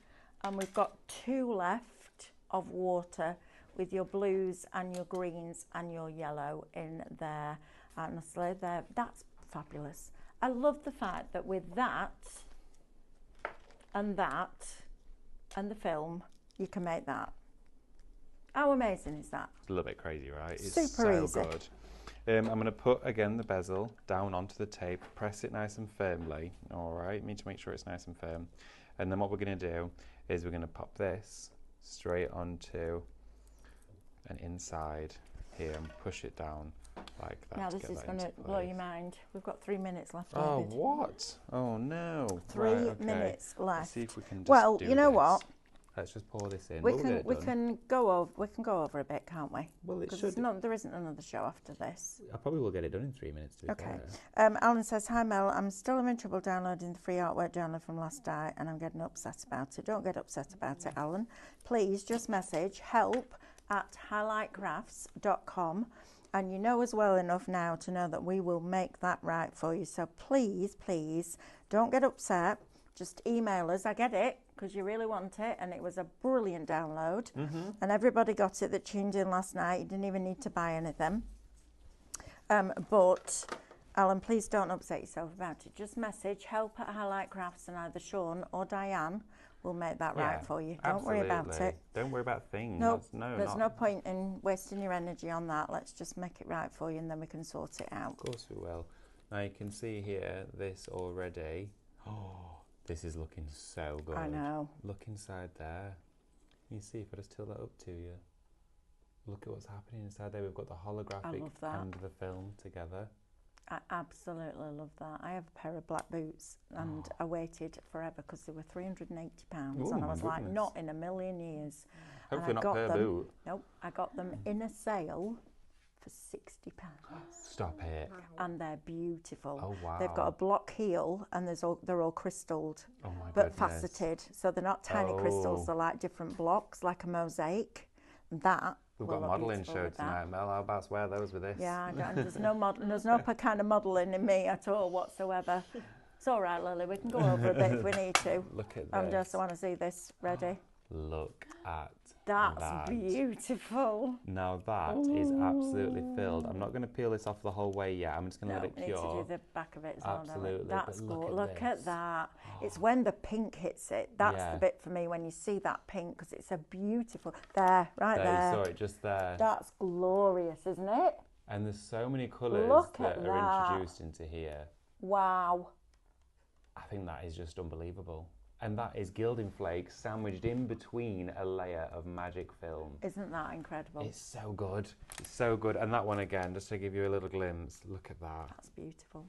And we've got 2 left of water with your blues and your greens and your yellow in there. Honestly, that's fabulous. I love the fact that with that and the film, you can make that. How amazing is that? It's a little bit crazy, right? It's Super so easy. good. I'm going to put, again, the bezel down onto the tape, press it nice and firmly, all right? Need to make sure it's nice and firm. And then what we're going to do is we're going to pop this straight onto an inside here and push it down like that. Now to this get is that going to into blow your place. mind. We've got 3 minutes left, Oh, David. what? Oh, no. 3 Right, okay. minutes left. Let's see if we can just Well, do you know this. what? Let's just pour this in. We We'll can get it done. we can go over a bit, can't we? Well, it Because should. there isn't another show after this. I probably will get it done in 3 minutes. To be Okay. fair. Alan says, hi Mel, I'm still having trouble downloading the free artwork download from last night and I'm getting upset about it. Don't get upset about it, Alan. Please just message help@highlightcrafts.com, and you know us well enough now to know that we will make that right for you. So please, please don't get upset. Just email us. I get it because you really want it, and it was a brilliant download, and everybody got it that tuned in last night. You didn't even need to buy anything. But Alan, please don't upset yourself about it. Just message help@highlightcrafts, and either Sean or Diane will make that right for you. Don't worry about absolutely. it. Don't worry about things. Nope, No, there's not. no point in wasting your energy on that. Let's just make it right for you, and then we can sort it out. Of course we will. Now you can see here this already. Oh, this is looking so good. I know. Look inside there. You see if I just tilt that up to you. Look at what's happening inside there. We've got the holographic love that. and the film together. I absolutely love that. I have a pair of black boots, and I waited forever because they were £380, Oh, and I my was like, goodness. not in a million years. Hopefully and I not got per them, boot. Nope, I got them in a sale for £60, Stop it. and they're beautiful. Oh, wow. They've got a block heel, and they're all crystalled, Oh my but goodness. faceted. So they're not tiny crystals. Oh. They're like different blocks, like a mosaic. That We've will got a look modelling beautiful show with that. tonight, Mel. How about to wear those with this? Yeah, there's no kind of modelling in me at all whatsoever. It's all right, Lily. We can go over a bit if we need to. Look at I this. just want to see this ready. Look at That's that. beautiful. Now that is absolutely filled. I'm not going to peel this off the whole way yet. I'm just going to let it we need cure. to do the back of it as well, don't we? Absolutely, That's but look good. at Look at this. that. It's when the pink hits it. That's Yeah. the bit for me when you see that pink, because it's a beautiful. There, right There, there. you saw it just there. That's glorious, isn't it? And there's so many colours Look that at are that. introduced into here. Wow. I think that is just unbelievable. And that is gilding flakes sandwiched in between a layer of magic film. Isn't that incredible? It's so good. It's so good. And that one again, just to give you a little glimpse, look at that. That's beautiful.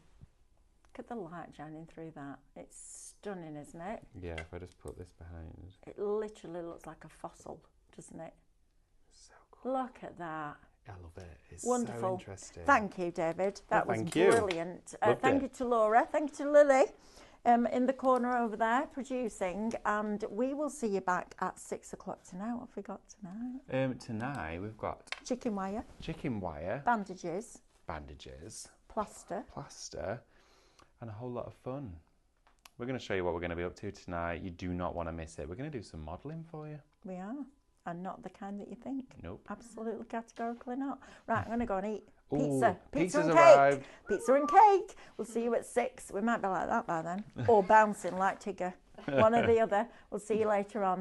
Look at the light shining through that. It's stunning, isn't it? Yeah, if I just put this behind. It literally looks like a fossil, doesn't it? So cool. Look at that. I love it. It's Wonderful. so interesting. Thank you, David. That was thank you. brilliant. Loved Thank it. you to Laura. Thank you to Lily in the corner over there producing. And we will see you back at 6 o'clock tonight. What have we got tonight? Tonight we've got Chicken wire, chicken wire, bandages, bandages, plaster. and a whole lot of fun. We're going to show you what we're going to be up to tonight. You do not want to miss it. We're going to do some modelling for you. We are. And not the kind that you think. Nope. Absolutely categorically not. Right, I'm going to go and eat Ooh, pizza. Pizza pizza's and cake. arrived. Pizza and cake. We'll see you at 6. We might be like that by then. Or bouncing like Tigger. One or the other. We'll see you later on.